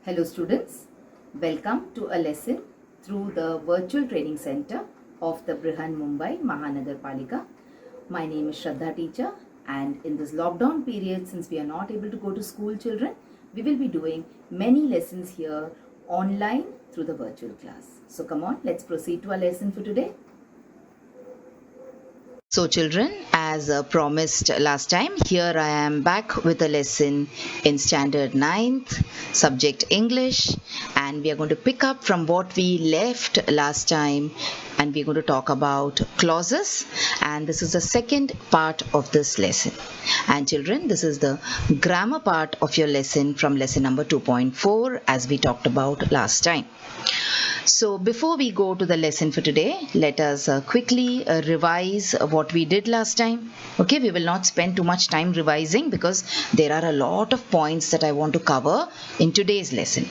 Hello students, welcome to a lesson through the virtual training center of the Brihan Mumbai Mahanagar Palika. My name is Shraddha teacher, and in this lockdown period, since we are not able to go to school, children, we will be doing many lessons here online through the virtual class. So come on, let's proceed to our lesson for today. So children, as promised last time, here I am back with a lesson in standard 9th, subject English, and we are going to pick up from what we left last time, and we are going to talk about clauses, and this is the second part of this lesson. And children, this is the grammar part of your lesson from lesson number 2.4 as we talked about last time. So before we go to the lesson for today, let us quickly revise what we did last time. Okay, we will not spend too much time revising because there are a lot of points that I want to cover in today's lesson.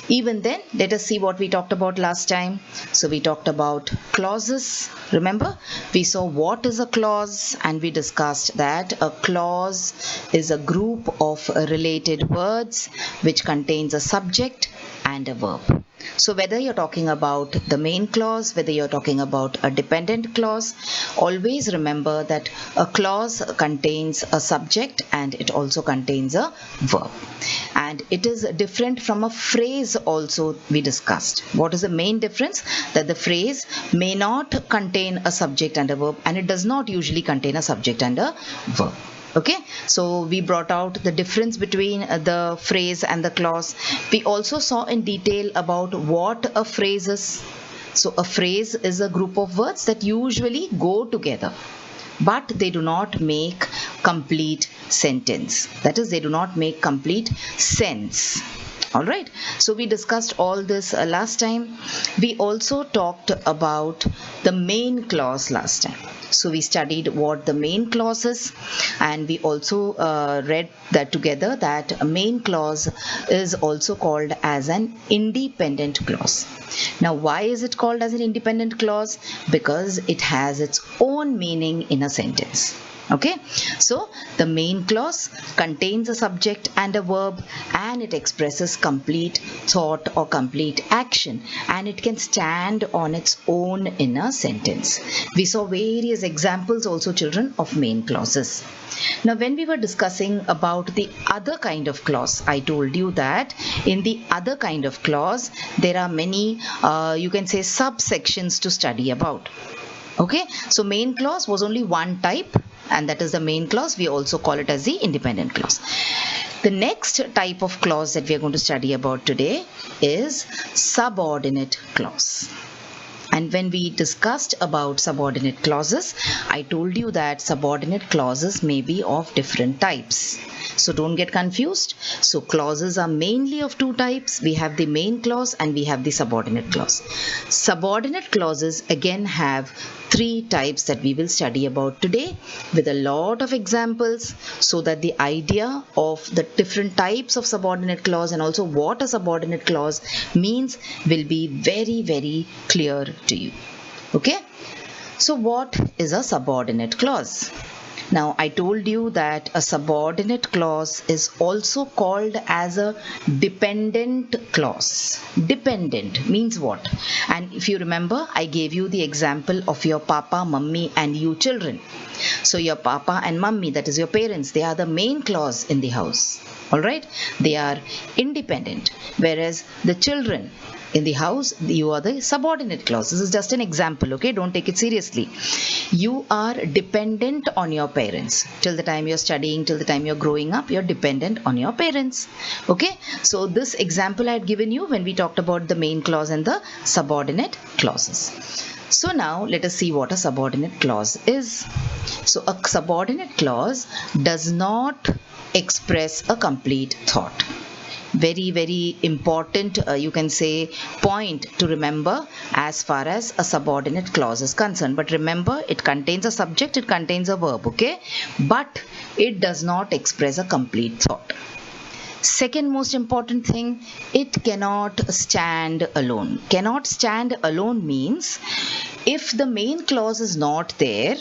Even then, let us see what we talked about last time. So we talked about clauses. Remember, we saw what is a clause and we discussed that a clause is a group of related words which contains a subject and a verb. So whether you're talking about the main clause, whether you're talking about a dependent clause, always remember that a clause contains a subject and it also contains a verb. And it is different from a phrase also we discussed. What is the main difference? That the phrase may not contain a subject and a verb, and it does not usually contain a subject and a verb. Okay, so we brought out the difference between the phrase and the clause. We also saw in detail about what a phrase is. So a phrase is a group of words that usually go together, but they do not make complete sentence. That is, they do not make complete sense. Alright, so we discussed all this last time. We also talked about the main clause last time. So we studied what the main clause is, and we also read that together that a main clause is also called as an independent clause. Now, why is it called as an independent clause? Because it has its own meaning in a sentence. Okay, so the main clause contains a subject and a verb, and it expresses complete thought or complete action, and it can stand on its own in a sentence. We saw various examples also, children, of main clauses. Now, when we were discussing about the other kind of clause, I told you that in the other kind of clause, there are many, you can say, subsections to study about. Okay, so main clause was only one type, and that is the main clause. We also call it as the independent clause. The next type of clause that we are going to study about today is subordinate clause. And when we discussed about subordinate clauses, I told you that subordinate clauses may be of different types. So don't get confused. So clauses are mainly of two types. We have the main clause and we have the subordinate clause. Subordinate clauses again have three types that we will study about today with a lot of examples, so that the idea of the different types of subordinate clause and also what a subordinate clause means will be very, very clear to you. Okay, so what is a subordinate clause? Now, I told you that a subordinate clause is also called as a dependent clause. Dependent means what? And if you remember, I gave you the example of your papa, mummy and you children. So your papa and mummy, that is your parents, they are the main clause in the house. Alright? They are independent. Whereas the children in the house, you are the subordinate clause. This is just an example, okay? Don't take it seriously. You are dependent on your parents. Till the time you're studying, till the time you're growing up, you're dependent on your parents. Okay? So this example I had given you when we talked about the main clause and the subordinate clauses. So now let us see what a subordinate clause is. So a subordinate clause does not express a complete thought. Very, very important, you can say, point to remember as far as a subordinate clause is concerned. But remember, it contains a subject, it contains a verb, okay? But it does not express a complete thought. Second most important thing, it cannot stand alone. Cannot stand alone means If the main clause is not there,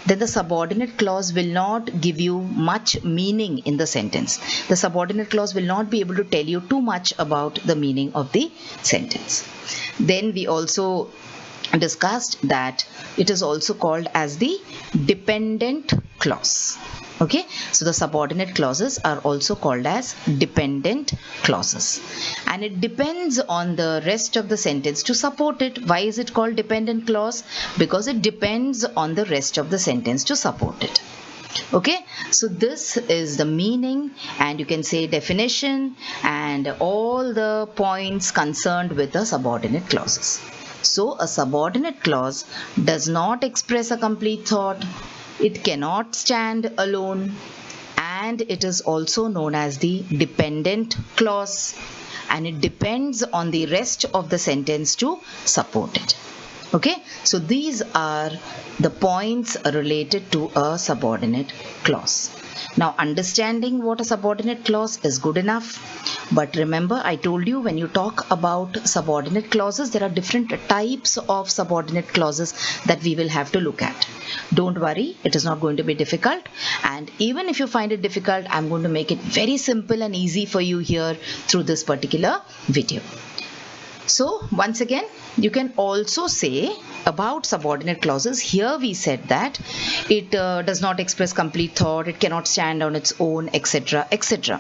then the subordinate clause will not give you much meaning in the sentence. The subordinate clause will not be able to tell you too much about the meaning of the sentence. Then we also discussed that it is also called as the dependent clause. Okay, so the subordinate clauses are also called as dependent clauses, and it depends on the rest of the sentence to support it. Why is it called dependent clause? Because it depends on the rest of the sentence to support it. Okay, so this is the meaning, and you can say definition and all the points concerned with the subordinate clauses. So a subordinate clause does not express a complete thought, it cannot stand alone, and it is also known as the dependent clause, and it depends on the rest of the sentence to support it. Okay, so these are the points related to a subordinate clause. Now, understanding what a subordinate clause is good enough, but remember, I told you when you talk about subordinate clauses, there are different types of subordinate clauses that we will have to look at. Don't worry, it is not going to be difficult, and even if you find it difficult, I'm going to make it very simple and easy for you here through this particular video. So once again, you can also say about subordinate clauses, here we said that it does not express complete thought, it cannot stand on its own, etc., etc.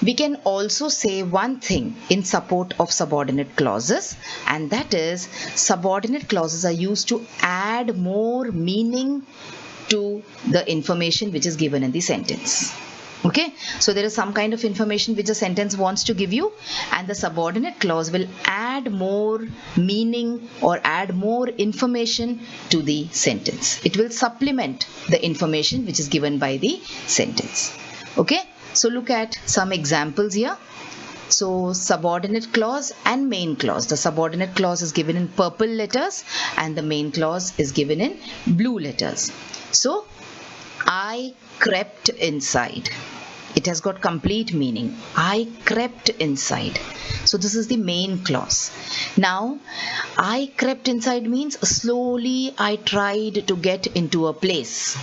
We can also say one thing in support of subordinate clauses, and that is subordinate clauses are used to add more meaning to the information which is given in the sentence. Okay, so there is some kind of information which a sentence wants to give you, and the subordinate clause will add more meaning or add more information to the sentence. It will supplement the information which is given by the sentence. Okay, so look at some examples here. So subordinate clause and main clause. The subordinate clause is given in purple letters and the main clause is given in blue letters. So I crept inside. It has got complete meaning. I crept inside. So this is the main clause. Now, I crept inside means slowly I tried to get into a place.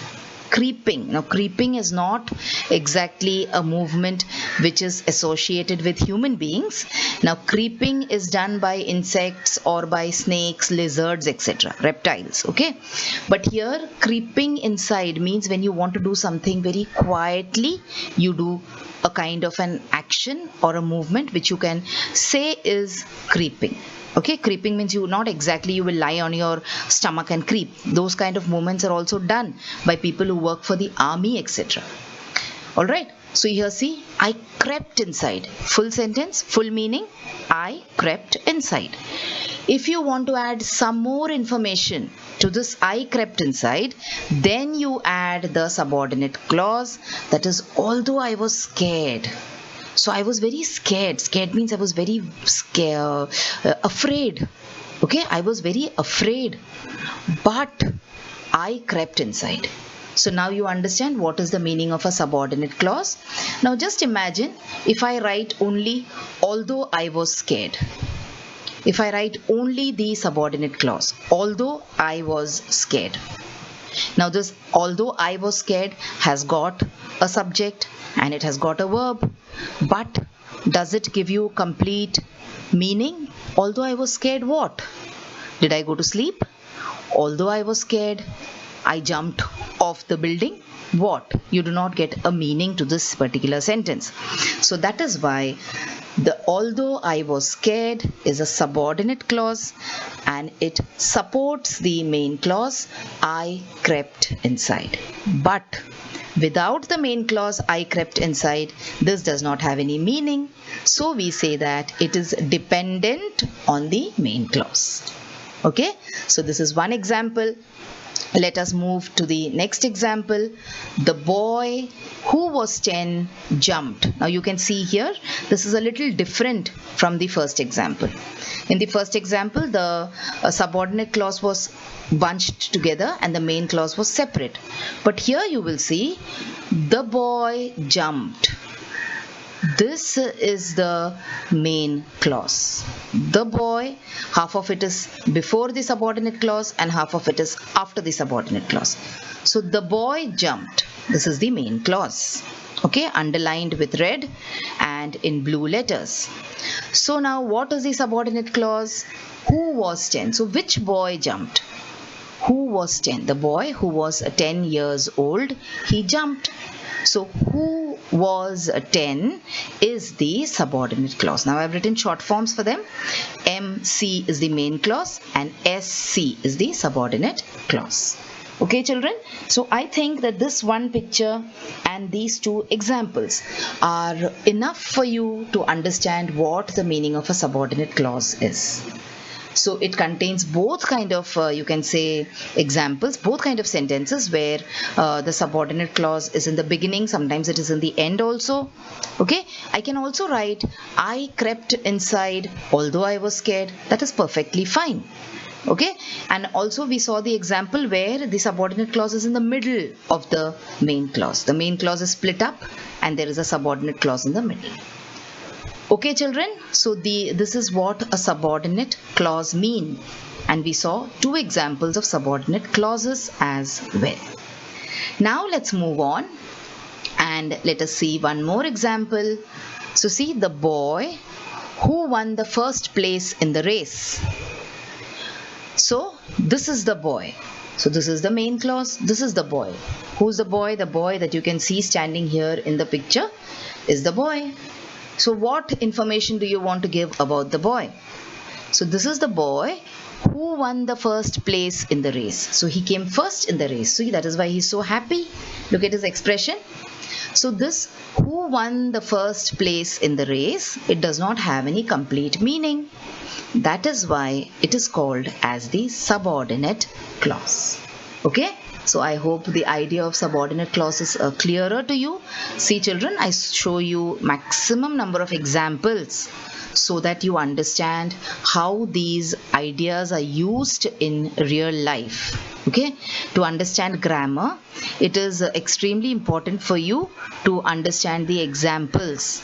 Creeping. Now, creeping is not exactly a movement which is associated with human beings. Now, creeping is done by insects or by snakes, lizards, etc., reptiles. Okay, but here creeping inside means when you want to do something very quietly, you do a kind of an action or a movement which you can say is creeping. Okay, creeping means you will lie on your stomach and creep. Those kind of movements are also done by people who work for the army, etc. Alright, so here see, I crept inside. Full sentence, full meaning, I crept inside. If you want to add some more information to this I crept inside, then you add the subordinate clause, that is, although I was scared. So I was very scared. Scared means I was very scared, afraid. Okay, I was very afraid, but I crept inside. So now you understand what is the meaning of a subordinate clause. Now just imagine if I write only although I was scared. If I write only the subordinate clause, although I was scared. Now this although I was scared has got a subject and it has got a verb, but does it give you complete meaning? Although I was scared, what? Did I go to sleep? Although I was scared, I jumped off the building. What? You do not get a meaning to this particular sentence. So that is why the although I was scared is a subordinate clause and it supports the main clause I crept inside. But without the main clause I crept inside, this does not have any meaning. So we say that it is dependent on the main clause. Okay, so this is one example. Let us move to the next example. The boy who was 10 jumped. Now you can see here, this is a little different from the first example. In the first example, the subordinate clause was bunched together and the main clause was separate. But here you will see, the boy jumped. This is the main clause. The boy, half of it is before the subordinate clause and half of it is after the subordinate clause. So the boy jumped. This is the main clause. Okay, underlined with red and in blue letters. So now what is the subordinate clause? Who was 10? So which boy jumped? Who was 10? The boy who was 10 years old, he jumped. So who was 10 is the subordinate clause. Now I've written short forms for them. MC is the main clause and SC is the subordinate clause. Okay, children, so I think that this one picture and these two examples are enough for you to understand what the meaning of a subordinate clause is. So it contains both kind of, you can say, examples, both kind of sentences where the subordinate clause is in the beginning, sometimes it is in the end also. Okay, I can also write, I crept inside although I was scared. That is perfectly fine. Okay, and also we saw the example where the subordinate clause is in the middle of the main clause. The main clause is split up and there is a subordinate clause in the middle. Okay, children, so this is what a subordinate clause mean, and we saw two examples of subordinate clauses as well. Now let's move on and let us see one more example. So see, the boy who won the first place in the race. So this is the boy. So this is the main clause, this is the boy. Who's the boy? The boy that you can see standing here in the picture is the boy. So what information do you want to give about the boy? So this is the boy who won the first place in the race. So he came first in the race. See, that is why he's so happy. Look at his expression. So this who won the first place in the race, it does not have any complete meaning. That is why it is called as the subordinate clause. Okay? So I hope the idea of subordinate clauses are clearer to you. See, children, I show you maximum number of examples so that you understand how these ideas are used in real life. Okay, to understand grammar, it is extremely important for you to understand the examples.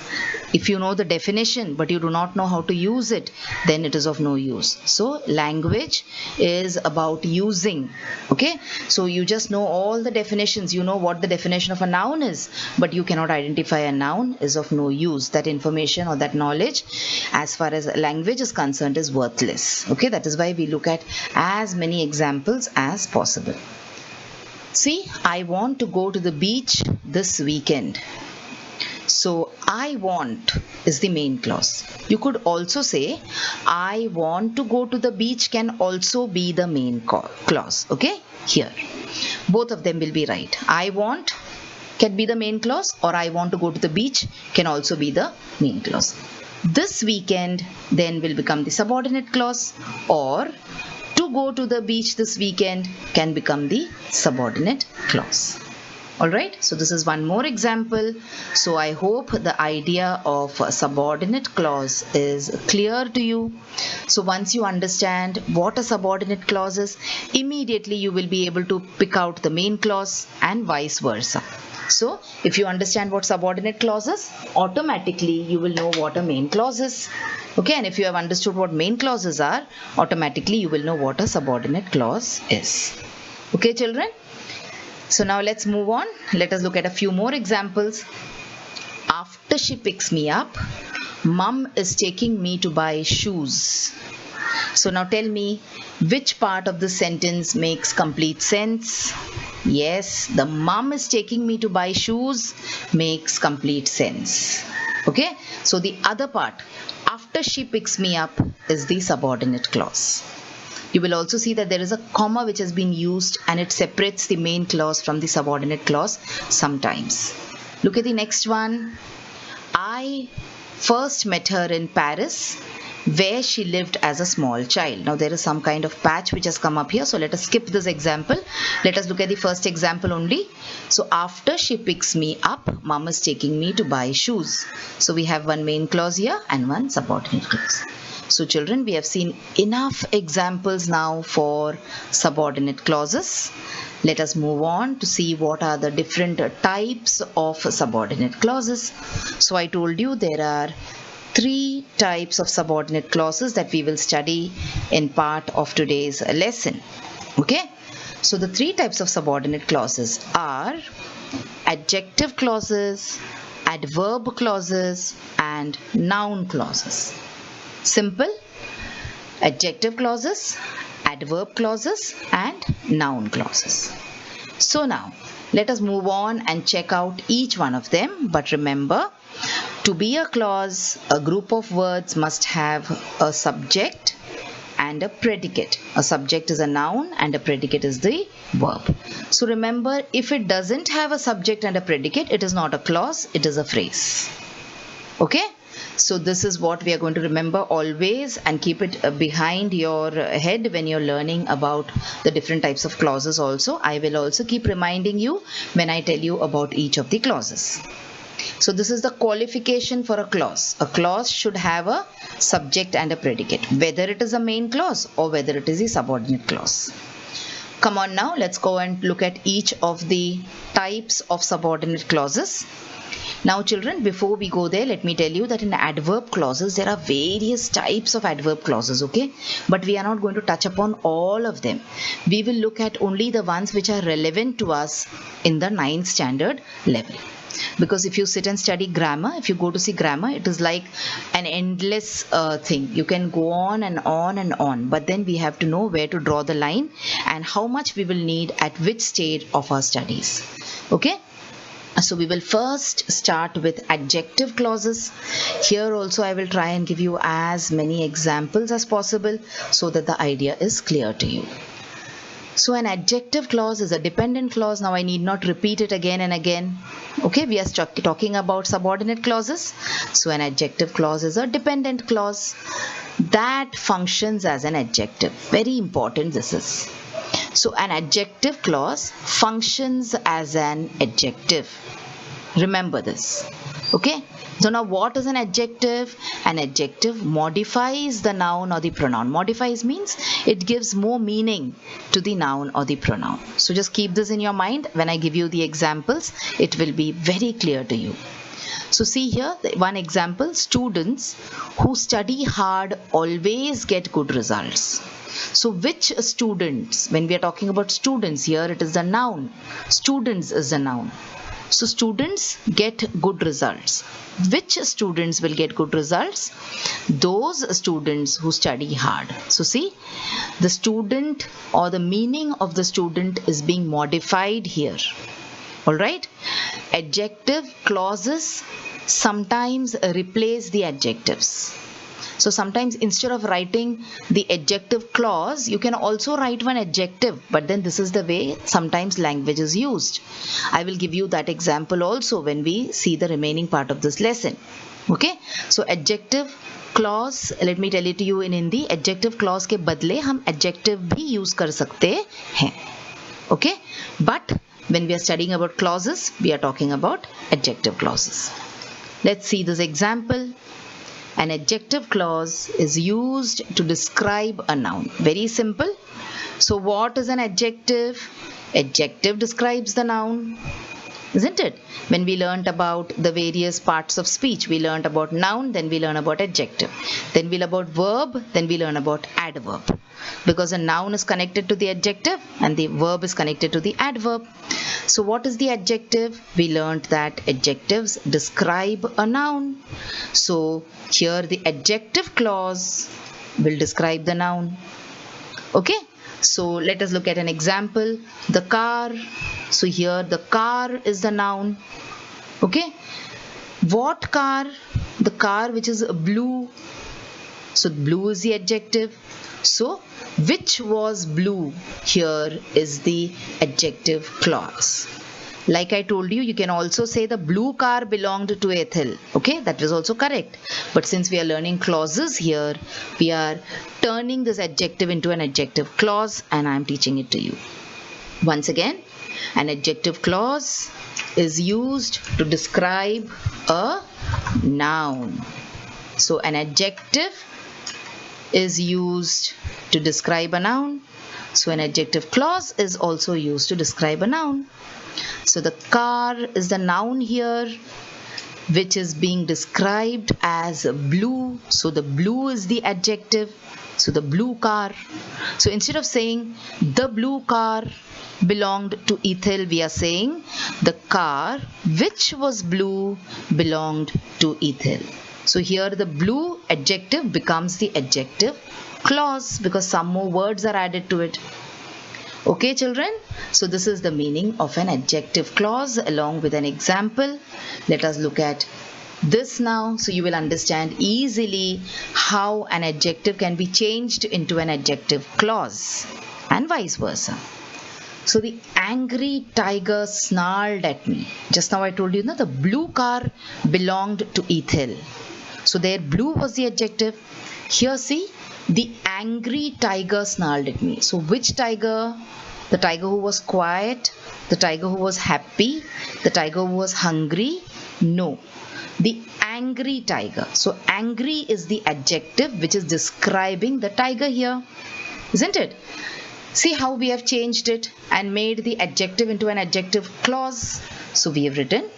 If you know the definition but you do not know how to use it, then it is of no use. So language is about using. Okay, so you just know all the definitions, you know what the definition of a noun is, but you cannot identify a noun, is of no use. That information or that knowledge, as far as language is concerned, is worthless. Okay, that is why we look at as many examples as possible. See, I want to go to the beach this weekend. So I want is the main clause. You could also say I want to go to the beach can also be the main clause. Okay, here both of them will be right. I want can be the main clause, or I want to go to the beach can also be the main clause. This weekend then will become the subordinate clause, or to go to the beach this weekend can become the subordinate clause. Alright, so this is one more example. So I hope the idea of a subordinate clause is clear to you. So once you understand what a subordinate clause is, immediately you will be able to pick out the main clause and vice versa. So if you understand what subordinate clause is, automatically you will know what a main clause is. Okay, and if you have understood what main clauses are, automatically you will know what a subordinate clause is. Okay, children? So now let's move on. Let us look at a few more examples. After she picks me up, Mum is taking me to buy shoes. So now tell me, which part of the sentence makes complete sense? Yes, the mum is taking me to buy shoes makes complete sense. Okay, so the other part, after she picks me up, is the subordinate clause. You will also see that there is a comma which has been used and it separates the main clause from the subordinate clause sometimes. Look at the next one. I first met her in Paris, where she lived as a small child. Now there is some kind of patch which has come up here, so let us skip this example. Let us look at the first example only. So after she picks me up, Mum is taking me to buy shoes. So we have one main clause here and one subordinate clause. So children, we have seen enough examples now for subordinate clauses. Let us move on to see what are the different types of subordinate clauses. So I told you there are 3 types of subordinate clauses that we will study in part of today's lesson. Okay? So the 3 types of subordinate clauses are adjective clauses, adverb clauses, and noun clauses. Simple: adjective clauses, adverb clauses, and noun clauses. So now let us move on and check out each one of them. But remember, to be a clause, a group of words must have a subject and a predicate. A subject is a noun and a predicate is the verb. So remember, if it doesn't have a subject and a predicate, it is not a clause, it is a phrase. Okay? So this is what we are going to remember always, and keep it behind your head when you're learning about the different types of clauses also. I will also keep reminding you when I tell you about each of the clauses. So this is the qualification for a clause. A clause should have a subject and a predicate, whether it is a main clause or whether it is a subordinate clause. Come on now, let's go and look at each of the types of subordinate clauses. Now children, before we go there, let me tell you that in adverb clauses, there are various types of adverb clauses, okay? But we are not going to touch upon all of them. We will look at only the ones which are relevant to us in the 9th standard level. Because if you sit and study grammar, if you go to see grammar, it is like an endless thing. You can go on and on and on. But then we have to know where to draw the line and how much we will need at which stage of our studies. Okay? So we will first start with adjective clauses. Here also I will try and give you as many examples as possible so that the idea is clear to you. So an adjective clause is a dependent clause. Now I need not repeat it again and again. Okay, we are talking about subordinate clauses. So an adjective clause is a dependent clause that functions as an adjective. Very important this is. So an adjective clause functions as an adjective. Remember this. Okay. So now what is an adjective? An adjective modifies the noun or the pronoun. Modifies means it gives more meaning to the noun or the pronoun. So just keep this in your mind. When I give you the examples, it will be very clear to you. So see here, one example: students who study hard always get good results. So which students? When we are talking about students, here it is the noun. Students is the noun. So students get good results. Which students will get good results? Those students who study hard. So see, the student or the meaning of the student is being modified here. Alright? Adjective clauses sometimes replace the adjectives. So sometimes instead of writing the adjective clause, you can also write one adjective, but then this is the way sometimes language is used. I will give you that example also when we see the remaining part of this lesson. Okay, so adjective clause, let me tell it to you in Hindi. Adjective clause के बदले हम adjective भी use कर सकते हैं. Okay, but when we are studying about clauses, we are talking about adjective clauses. Let's see this example. An adjective clause is used to describe a noun. Very simple. So what is an adjective? Adjective describes the noun, isn't it? When we learnt about the various parts of speech, we learnt about noun, then we learn about adjective. Then we learn about verb, then we learn about adverb. Because a noun is connected to the adjective and the verb is connected to the adverb. So what is the adjective? We learnt that adjectives describe a noun. So here the adjective clause will describe the noun. Okay? So let us look at an example. The car. So here the car is the noun. Okay? What car? The car which is blue. So blue is the adjective. So which was blue? Here is the adjective clause. Like I told you, you can also say the blue car belonged to Ethel. Okay, that is also correct. But since we are learning clauses here, we are turning this adjective into an adjective clause, and I am teaching it to you. Once again, an adjective clause is used to describe a noun. So an adjective is used to describe a noun. So an adjective clause is also used to describe a noun. So the car is the noun here, which is being described as blue. So the blue is the adjective. So the blue car. So instead of saying the blue car belonged to Ethel, we are saying the car which was blue belonged to Ethel. So here the blue adjective becomes the adjective clause because some more words are added to it. Okay, children? So this is the meaning of an adjective clause along with an example. Let us look at this now, so you will understand easily how an adjective can be changed into an adjective clause and vice versa. So the angry tiger snarled at me. Just now I told you, the blue car belonged to Ethel. So there blue was the adjective. Here see, the angry tiger snarled at me. So which tiger? The tiger who was quiet? The tiger who was happy? The tiger who was hungry? No. The angry tiger. So angry is the adjective which is describing the tiger here. Isn't it? See how we have changed it and made the adjective into an adjective clause. So we have written,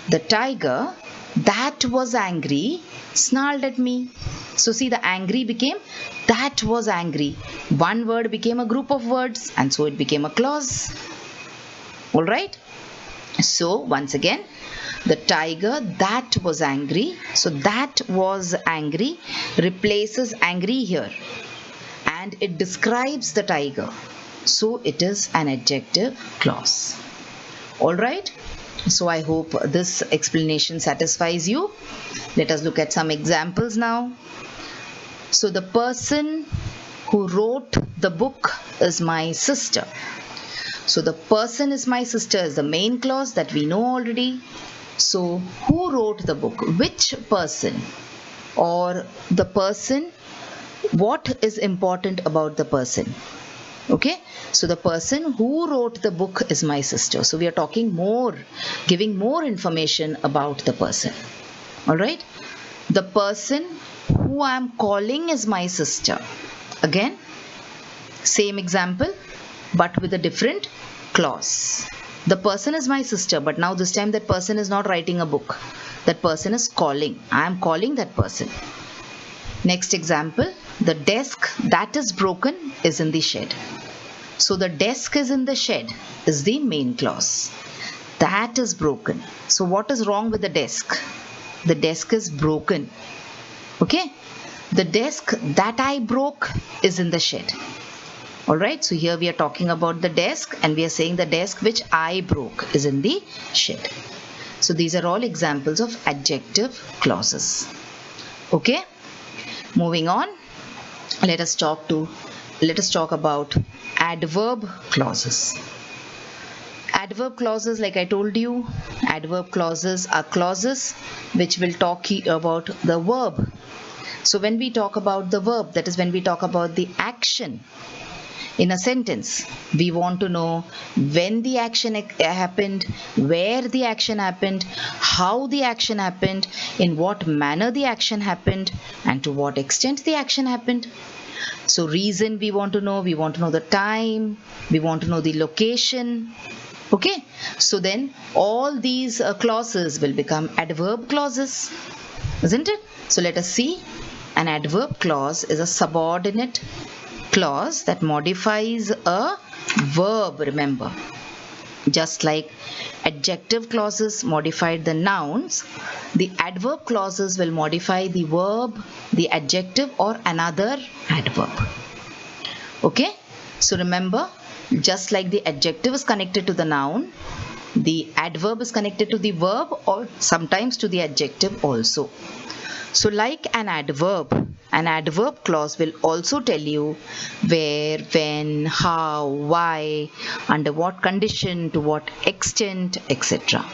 the tiger that was angry snarled at me. So see, the angry became that was angry. One word became a group of words and so it became a clause. Alright. So once again, the tiger that was angry. So that was angry replaces angry here. And it describes the tiger. So it is an adjective clause. Alright. So I hope this explanation satisfies you. Let us look at some examples now. So the person who wrote the book is my sister. So the person is my sister is the main clause that we know already. So who wrote the book? Which person? Or the person? What is important about the person? Okay, so the person who wrote the book is my sister. So we are talking more, giving more information about the person. Alright, the person who I am calling is my sister. Again, same example but with a different clause. The person is my sister, but now this time that person is not writing a book. That person is calling. I am calling that person. Next example, the desk that is broken is in the shed. So the desk is in the shed is the main clause. That is broken. So what is wrong with the desk? The desk is broken. Okay. The desk that I broke is in the shed. Alright. So here we are talking about the desk and we are saying the desk which I broke is in the shed. So these are all examples of adjective clauses. Okay. Moving on, let us talk about adverb clauses. Adverb clauses, like I told you, adverb clauses are clauses which will talk about the verb. So when we talk about the verb, that is when we talk about the action in a sentence, we want to know when the action happened, where the action happened, how the action happened, in what manner the action happened, and to what extent the action happened. So reason we want to know the time, we want to know the location. Okay, so then all these clauses will become adverb clauses, isn't it? So let us see. An adverb clause is a subordinate clause that modifies a verb, remember. Just like adjective clauses modified the nouns, the adverb clauses will modify the verb, the adjective or another adverb. Okay, so remember, just like the adjective is connected to the noun, the adverb is connected to the verb or sometimes to the adjective also. So like an adverb clause will also tell you where, when, how, why, under what condition, to what extent, etc.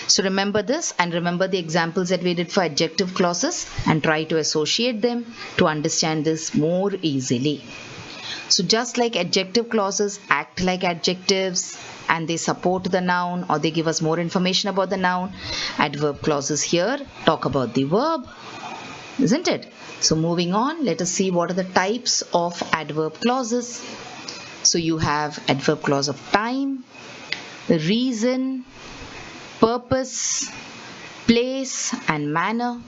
So remember this and remember the examples that we did for adjective clauses and try to associate them to understand this more easily. So just like adjective clauses act like adjectives and they support the noun or they give us more information about the noun, adverb clauses here talk about the verb. isn't it? So moving on, let us see what are the types of adverb clauses. So you have adverb clause of time, reason, purpose, place and manner.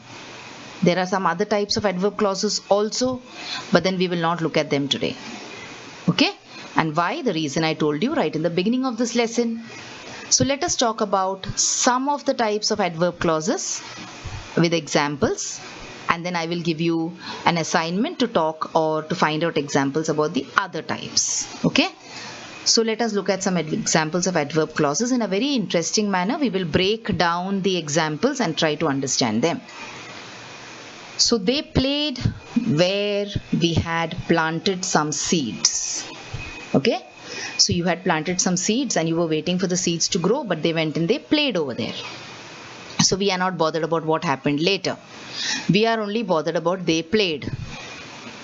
There are some other types of adverb clauses also, but then we will not look at them today. Okay? And why? The reason I told you right in the beginning of this lesson. So let us talk about some of the types of adverb clauses with examples, and then I will give you an assignment to talk or to find out examples about the other types. Okay? So let us look at some examples of adverb clauses in a very interesting manner. We will break down the examples and try to understand them. So they played where we had planted some seeds. Okay? So you had planted some seeds and you were waiting for the seeds to grow, but they went and they played over there. So we are not bothered about what happened later. We are only bothered about they played.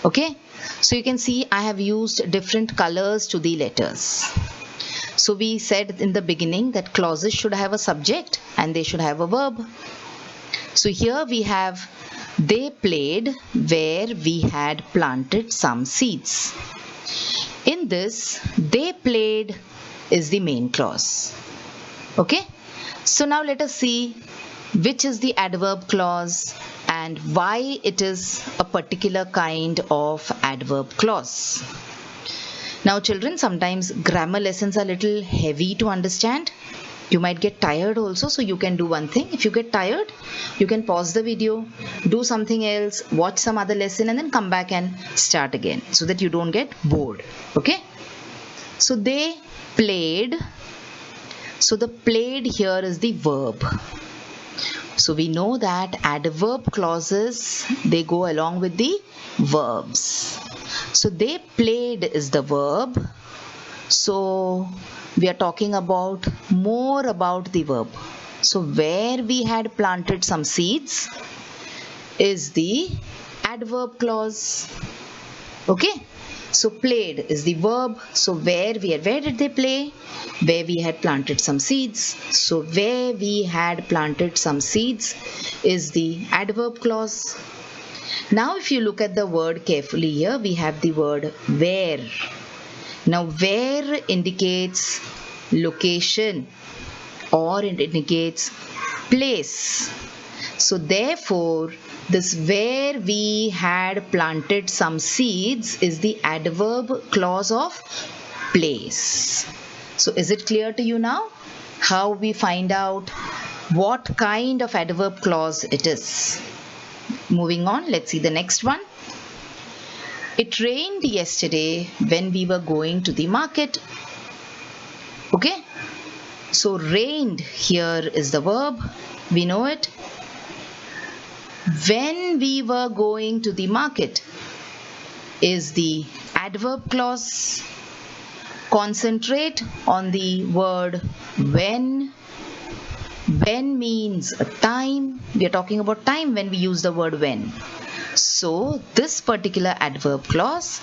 Okay? So you can see I have used different colors to the letters. So we said in the beginning that clauses should have a subject and they should have a verb. So here we have they played where we had planted some seeds. In this, they played is the main clause. Okay? So now let us see which is the adverb clause and why it is a particular kind of adverb clause. Now children, sometimes grammar lessons are a little heavy to understand. You might get tired also, so you can do one thing. If you get tired, you can pause the video, do something else, watch some other lesson and then come back and start again so that you don't get bored. Okay? So they played. So the played here is the verb. So we know that adverb clauses, they go along with the verbs. So they played is the verb. So we are talking about more about the verb. So where we had planted some seeds is the adverb clause. Okay? So played is the verb. So where did they play? Where we had planted some seeds. So where we had planted some seeds is the adverb clause. Now if you look at the word carefully here, we have the word where. Now where indicates location or it indicates place. So therefore this where we had planted some seeds is the adverb clause of place. So is it clear to you now how we find out what kind of adverb clause it is? Moving on, let's see the next one. It rained yesterday when we were going to the market. Okay? So rained here is the verb. We know it. When we were going to the market is the adverb clause. Concentrate on the word when. When means a time. We are talking about time when we use the word when. So this particular adverb clause,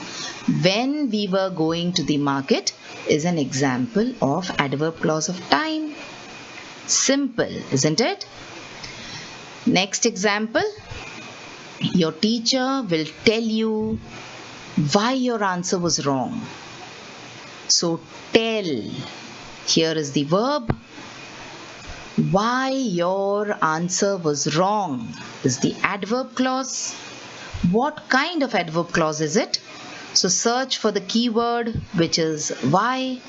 when we were going to the market, is an example of adverb clause of time. Simple, isn't it? Next example, your teacher will tell you why your answer was wrong. So tell, here is the verb. Why your answer was wrong is the adverb clause. What kind of adverb clause is it? So search for the keyword which is why.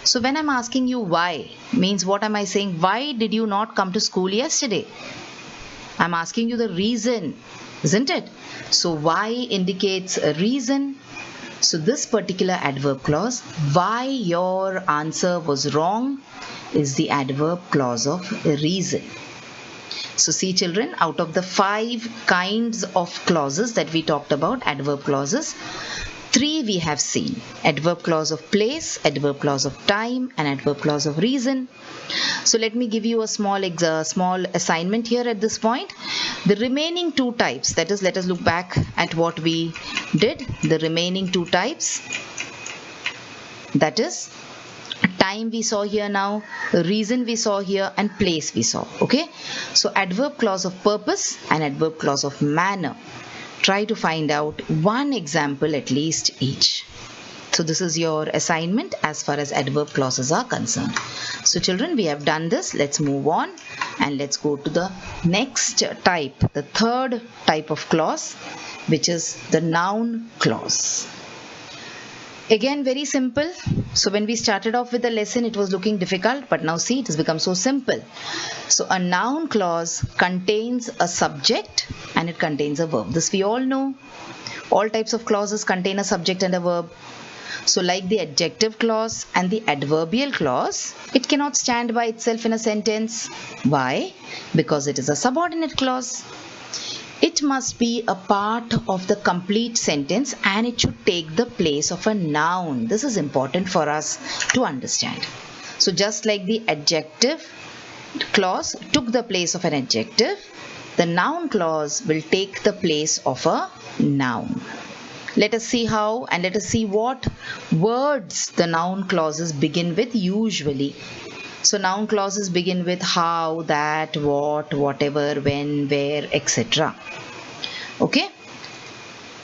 So when I'm asking you why, means what am I saying? Why did you not come to school yesterday? I'm asking you the reason, isn't it? So why indicates a reason. So this particular adverb clause, why your answer was wrong, is the adverb clause of reason. So see children, out of the 5 kinds of clauses that we talked about, adverb clauses, 3 we have seen. Adverb clause of place, adverb clause of time and adverb clause of reason. So let me give you a small assignment here at this point. The remaining 2 types, that is, let us look back at what we did. The remaining 2 types, that is time we saw here now, reason we saw here, and place we saw. Okay, so adverb clause of purpose and adverb clause of manner. Try to find out one example at least each. So this is your assignment as far as adverb clauses are concerned. So children, we have done this. Let's move on and let's go to the next type, the third type of clause, which is the noun clause. Again, very simple. So when we started off with the lesson, it was looking difficult, but now see, it has become so simple. So a noun clause contains a subject and it contains a verb. This we all know. All types of clauses contain a subject and a verb. So like the adjective clause and the adverbial clause, it cannot stand by itself in a sentence. Why? Because it is a subordinate clause. It must be a part of the complete sentence and it should take the place of a noun. This is important for us to understand. So just like the adjective clause took the place of an adjective, the noun clause will take the place of a noun. Let us see how, and let us see what words the noun clauses begin with usually. So noun clauses begin with how, that, what, whatever, when, where, etc. Okay?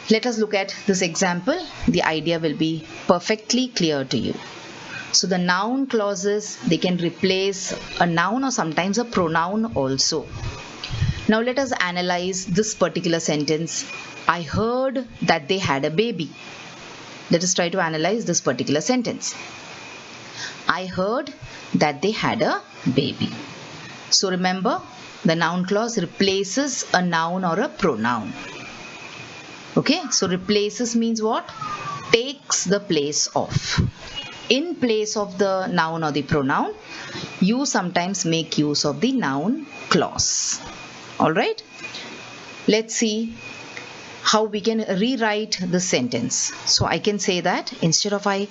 Let us look at this example. The idea will be perfectly clear to you. So the noun clauses, they can replace a noun or sometimes a pronoun also. Now let us analyze this particular sentence. I heard that they had a baby. Let us try to analyze this particular sentence. I heard that they had a baby. So remember, the noun clause replaces a noun or a pronoun. Okay, so replaces means what? Takes the place of. In place of the noun or the pronoun, you sometimes make use of the noun clause. Alright, let's see how we can rewrite the sentence. So I can say that instead of I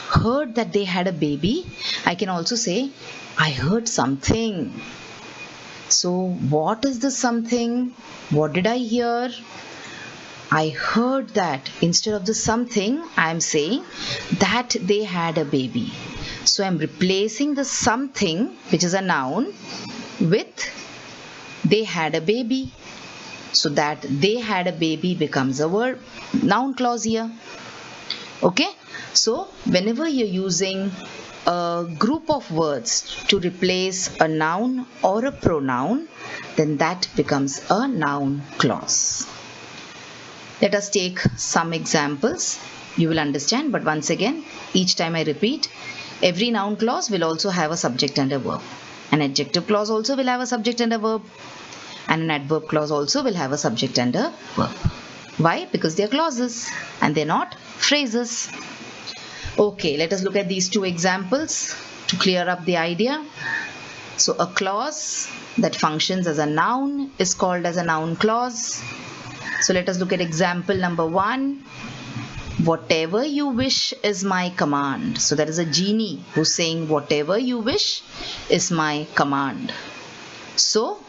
heard that they had a baby, I can also say I heard something. So what is the something? What did I hear? I heard that. Instead of the something, I am saying that they had a baby. So I am replacing the something, which is a noun, with they had a baby. So that they had a baby becomes a verb, noun clause here. Okay, so whenever you're using a group of words to replace a noun or a pronoun, then that becomes a noun clause. Let us take some examples. You will understand, but once again, each time I repeat, every noun clause will also have a subject and a verb. An adjective clause also will have a subject and a verb. And an adverb clause also will have a subject and a verb. Why? Because they are clauses and they're not phrases. Okay, let us look at these two examples to clear up the idea. So a clause that functions as a noun is called as a noun clause. So let us look at example number 1. Whatever you wish is my command. So there is a genie who's saying whatever you wish is my command. So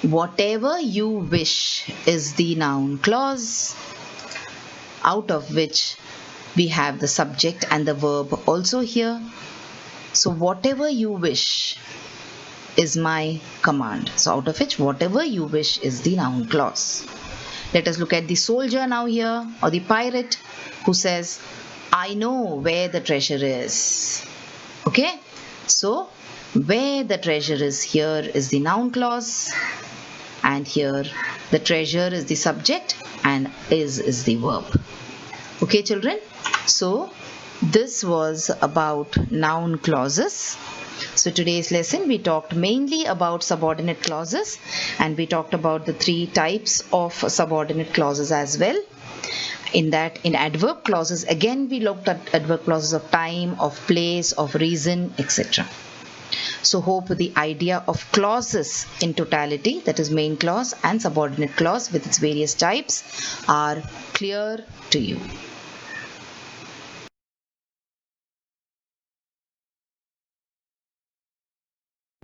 whatever you wish is the noun clause, out of which we have the subject and the verb also here. So whatever you wish is my command. So out of which whatever you wish is the noun clause. Let us look at the soldier now here, or the pirate who says, I know where the treasure is. Okay, so where the treasure is here is the noun clause. And here the treasure is the subject and is the verb. Okay children, so this was about noun clauses. So today's lesson we talked mainly about subordinate clauses and we talked about the 3 types of subordinate clauses as well. In adverb clauses, again we looked at adverb clauses of time, of place, of reason, etc. So hope the idea of clauses in totality, that is main clause and subordinate clause with its various types, are clear to you.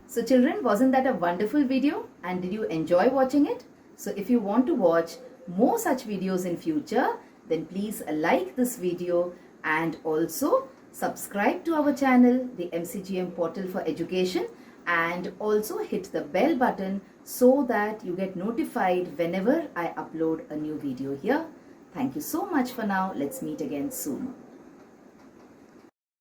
So children, wasn't that a wonderful video? And did you enjoy watching it? So if you want to watch more such videos in future, then please like this video and also subscribe to our channel, the MCGM Portal for Education, and also hit the bell button so that you get notified whenever I upload a new video here. Thank you so much for now. Let's meet again soon.